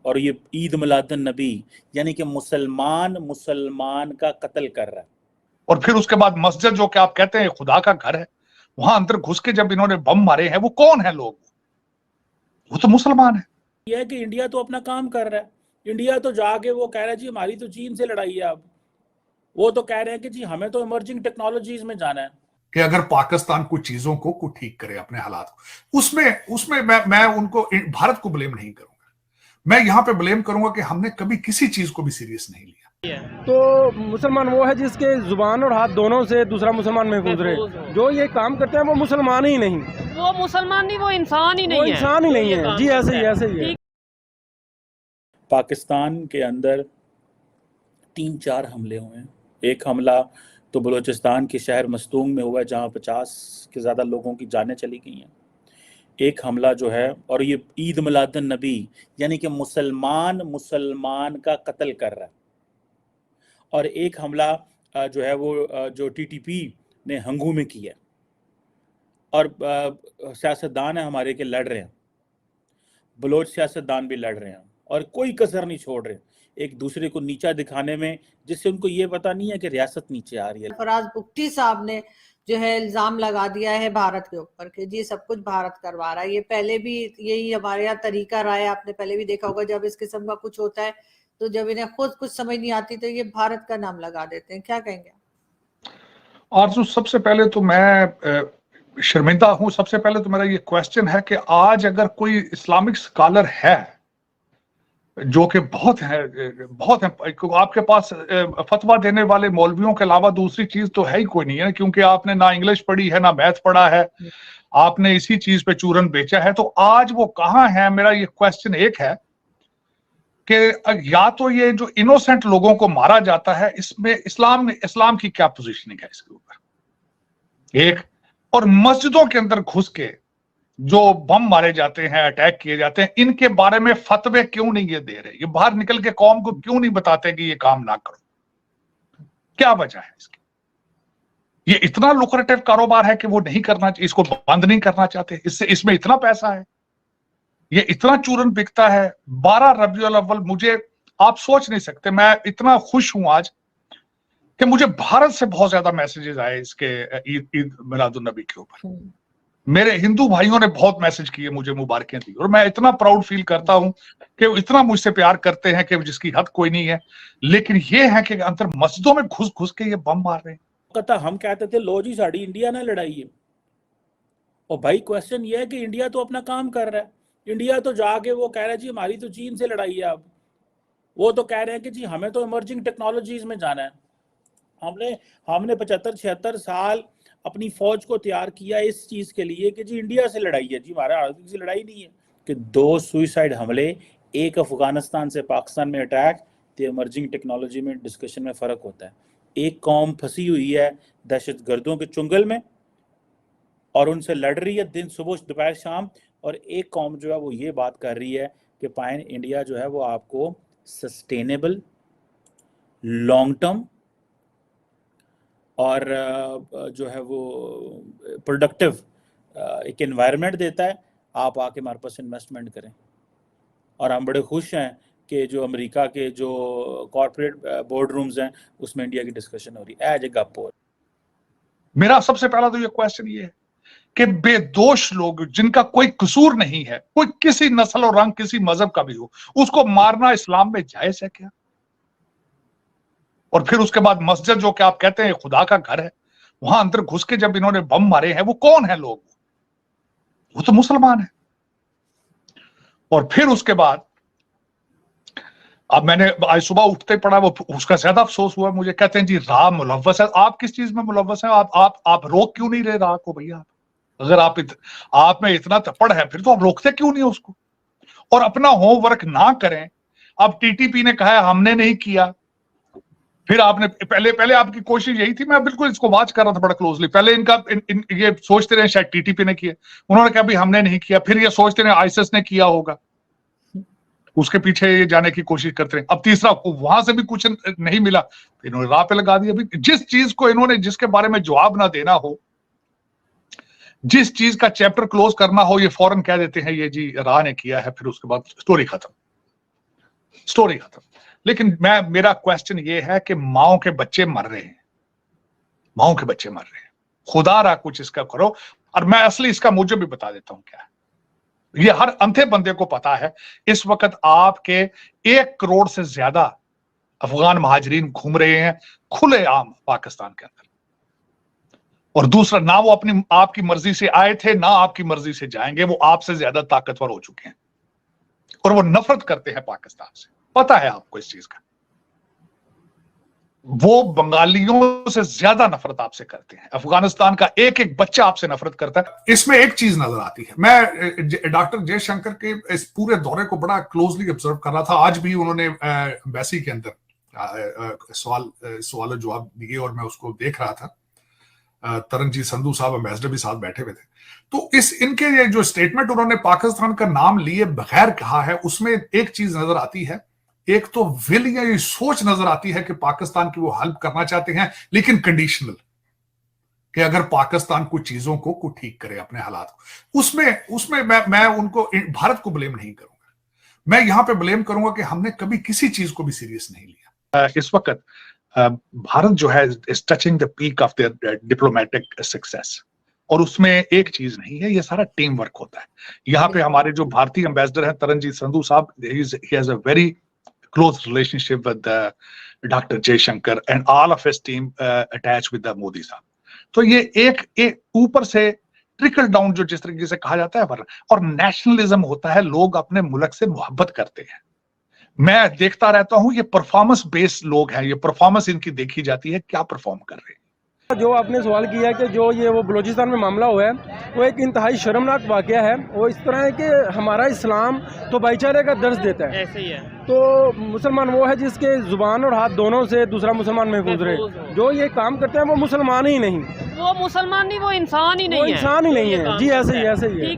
और ये ईद मिलादुन नबी यानी कि मुसलमान का कत्ल कर रहा है। और फिर उसके बाद मस्जिद जो कि आप कहते हैं खुदा का घर है, वहां अंदर घुस के जब इन्होंने बम मारे हैं, वो कौन है लोग? वो तो मुसलमान है। ये है कि इंडिया तो अपना काम कर रहा है, इंडिया तो जाके वो कह रहा है जी हमारी तो चीन से लड़ाई है। अब वो तो कह रहे हैं कि जी हमें तो इमर्जिंग टेक्नोलॉजीज में जाना है कि अगर पाकिस्तान कुछ चीजों को ठीक करे अपने हालात को, उसमें मैं उनको, भारत को ब्लेम नहीं करूंगा। मैं यहां पे ब्लेम करूंगा कि हमने कभी किसी चीज को भी सीरियस नहीं लिया। तो मुसलमान वो है जिसके जुबान और हाथ दोनों से दूसरा मुसलमान महफूज रहे। जो ये काम करते हैं वो मुसलमान ही नहीं, वो मुसलमान नहीं, वो इंसान ही नहीं है, वो इंसान ही नहीं है जी। ऐसे ही है। पाकिस्तान के अंदर 3-4 हमले हुए हैं। एक हमला तो बलूचिस्तान के शहर मस्तूंग में हुआ है जहाँ 50 के ज़्यादा लोगों की जानें चली गई हैं। एक हमला जो है, और ये ईद मिलादुन नबी यानी कि मुसलमान का कत्ल कर रहा है। और एक हमला जो है वो जो टीटीपी ने हंगू में किया, और सियासतदान है हमारे के लड़ रहे हैं, बलोच सियासतदान भी लड़ रहे हैं और कोई कसर नहीं छोड़ रहे एक दूसरे को नीचा दिखाने में, जिससे उनको ये पता नहीं है कि रियासत नीचे आ रही है। फराज बुख्ती साहब ने जो है इल्जाम लगा दिया है भारत के ऊपर कि जी सब कुछ भारत करवा रहा है। ये पहले भी यही हमारे यहाँ तरीका रहा है, आपने पहले भी देखा होगा जब इस किस्म का कुछ होता है तो जब इन्हें खुद कुछ समझ नहीं आती तो ये भारत का नाम लगा देते हैं। क्या कहेंगे? आरज़ू, सबसे पहले तो मैं शर्मिंदा हूं। सबसे पहले तो मेरा ये क्वेश्चन है कि आज अगर कोई इस्लामिक स्कॉलर है, जो कि बहुत है, आपके पास फतवा देने वाले मौलवियों के अलावा दूसरी चीज तो है ही कोई नहीं है, क्योंकि आपने ना इंग्लिश पढ़ी है ना मैथ पढ़ा है, आपने इसी चीज पे चूरन बेचा है। तो आज वो कहाँ है? मेरा ये क्वेश्चन एक है कि या तो ये जो इनोसेंट लोगों को मारा जाता है, इसमें इस्लाम की क्या पोजीशनिंग है इसके ऊपर, एक। और मस्जिदों के अंदर घुस के जो बम मारे जाते हैं, अटैक किए जाते हैं, इनके बारे में फतवे क्यों नहीं ये दे रहे? ये बाहर निकल के कौम को क्यों नहीं बताते कि ये काम ना करो? क्या वजह है इसकी? ये इतना लुक्रेटिव कारोबार है कि वो नहीं करना, इसको बंद नहीं करना चाहते। इसमें इतना पैसा है, ये इतना चूरन बिकता है। 12 रबीउल अव्वल, मुझे आप सोच नहीं सकते, मैं इतना खुश हूं आज कि मुझे भारत से बहुत ज्यादा मैसेजेस आए इसके ईद मिलादुन नबी के ऊपर। मेरे हिंदू भाइयों ने बहुत मैसेज किए, मुझे मुबारकें दी, और मैं इतना प्राउड फील करता हूं कि वो इतना मुझसे प्यार करते हैं कि जिसकी हद कोई नहीं है। लेकिन ये है कि अंदर मस्जिदों में घुस घुस के ये बम मार रहे हैं। हम कहते थे लो जी साड़ी इंडिया ना लड़ाई है, और भाई क्वेश्चन ये है कि इंडिया तो अपना काम कर रहा है, इंडिया तो जाके वो कह रहा है जी हमारी तो चीन से लड़ाई है। अब वो तो कह रहे हैं कि जी हमें तो इमर्जिंग टेक्नोलॉजीज में जाना है। हमने 75-76 साल अपनी फौज को तैयार किया इस चीज के लिए कि जी इंडिया से लड़ाई है, जी हमारा से लड़ाई नहीं है। कि 2 सुइसाइड हमले, एक अफगानिस्तान से पाकिस्तान में अटैक, तो इमर्जिंग टेक्नोलॉजी में डिस्कशन में फर्क होता है। एक कौम फंसी हुई है दहशतगर्दों के चुंगल में और उनसे लड़ रही है दिन सुबह दोपहर शाम, और एक कौम जो है वो ये बात कर रही है कि पाइन इंडिया जो है वो आपको सस्टेनेबल, लॉन्ग टर्म और जो है वो प्रोडक्टिव एक एनवायरनमेंट देता है। आप आके हमारे पास इन्वेस्टमेंट करें। और हम बड़े खुश हैं कि जो अमेरिका के जो कॉर्पोरेट बोर्ड रूम्स हैं उसमें इंडिया की डिस्कशन हो रही है एज ए गप हो। मेरा सबसे पहला तो ये क्वेश्चन ये है कि बेदोष लोग जिनका कोई कसूर नहीं है, कोई किसी नस्ल और रंग किसी मजहब का भी हो, उसको मारना इस्लाम में जायज है क्या? और फिर उसके बाद मस्जिद जो कि आप कहते हैं खुदा का घर है, वहां अंदर घुस के जब इन्होंने बम मारे हैं, वो कौन है लोग? वो तो मुसलमान है। और फिर उसके बाद अब मैंने आज सुबह उठते पड़ा, वो उसका ज्यादा अफसोस हुआ मुझे। कहते हैं जी राह मुलव्वस है। आप किस चीज में मुलव्वस है? आप रोक क्यों नहीं रहे राह को भैया? अगर आप में इतना तपड़ है फिर तो आप रोकते क्यों नहीं उसको? और अपना होमवर्क ना करें। अब टीटीपी ने कहा है हमने नहीं किया, फिर आपने पहले आपकी कोशिश यही थी, मैं बिल्कुल इसको वॉच कर रहा था बड़ा क्लोजली। पहले ये सोचते रहे शायद टीटीपी ने किया, उन्होंने कहा भाई हमने नहीं किया। फिर ये सोचते रहे आईएसआईएस ने किया होगा, उसके पीछे ये जाने की कोशिश करते रहे। अब तीसरा, वहां से भी कुछ नहीं मिला, इन्होंने राह पे लगा दिया। जिस चीज को इन्होंने, जिसके बारे में जवाब ना देना हो, जिस चीज का चैप्टर क्लोज करना हो, ये फौरन कह देते हैं ये जी राह ने किया है, फिर उसके बाद स्टोरी खत्म। स्टोरी खत्म। लेकिन मेरा क्वेश्चन ये है कि माओ के बच्चे मर रहे हैं, माओ के बच्चे मर रहे हैं, खुदा रहा कुछ इसका करो। और मैं असली इसका मुझे भी बता देता हूं क्या है। ये हर अंधे बंदे को पता है। इस वक्त आपके 1 करोड़ से ज्यादा अफगान महाजरीन घूम रहे हैं खुलेआम पाकिस्तान के अंदर। और दूसरा, ना वो अपनी आपकी मर्जी से आए थे, ना आपकी मर्जी से जाएंगे। वो आपसे ज्यादा ताकतवर हो चुके हैं और वो नफरत करते हैं पाकिस्तान से। पता है आपको इस चीज का। वो बंगालियों से ज्यादा नफरत आपसे करते हैं। अफगानिस्तान का एक एक बच्चा आपसे नफरत करता है। इसमें एक चीज नजर आती है, मैं डॉक्टर जयशंकर के इस पूरे दौरे को बड़ा क्लोजली ऑब्जर्व कर रहा था। आज भी उन्होंने एम्बेसी के अंदर सवाल जवाब दिए और मैं उसको देख रहा था। तरनजीत संधू साहब एम्बेसडर भी साथ बैठे हुए थे। तो इनके ये जो स्टेटमेंट उन्होंने पाकिस्तान का नाम लिए बगैर कहा है, उसमें एक चीज नजर आती है। एक तो विल या ये सोच नजर आती है कि पाकिस्तान की वो हेल्प करना चाहते हैं, लेकिन कंडीशनल, कि अगर पाकिस्तान कुछ चीजों को ठीक करे अपने हालात को। उसमें मैं उनको, भारत को ब्लेम नहीं करूंगा। मैं यहां पे ब्लेम करूंगा कि हमने कभी किसी चीज को भी सीरियस नहीं लिया। इस वक्त भारत जो है is touching the peak of their diplomatic success. और उसमें एक चीज नहीं है, ये सारा टीम वर्क होता है। यहाँ पे हमारे जो भारतीय एम्बेसडर हैं तरनजीत संधू साहब, he has a very close relationship with Dr. Jaishankar and all of his team attached with the Modi साहब। तो ये एक ऊपर से ट्रिकल डाउन जो जिस तरीके से कहा जाता है, और नेशनलिज्म होता है, लोग अपने मुल्क से मोहब्बत करते हैं। मैं देखता रहता हूं, ये परफॉर्मेंस बेस्ड लोग हैं, ये परफॉर्मेंस इनकी देखी जाती है, क्या परफॉर्म कर रहे हैं। जो आपने सवाल किया कि जो ये वो बलूचिस्तान में मामला हुआ है, वो एक इंतहाई शर्मनाक वाकया है। वो इस तरह है कि हमारा इस्लाम तो भाईचारे का दर्ज देता है, ऐसे ही है। तो मुसलमान वो है जिसके जुबान और हाथ दोनों से दूसरा मुसलमान महफूज रहे। जो ये काम करते हैं वो मुसलमान ही नहीं, वो मुसलमान नहीं, वो इंसान ही नहीं वो है। इंसान ही नहीं है जी। ऐसे ही है।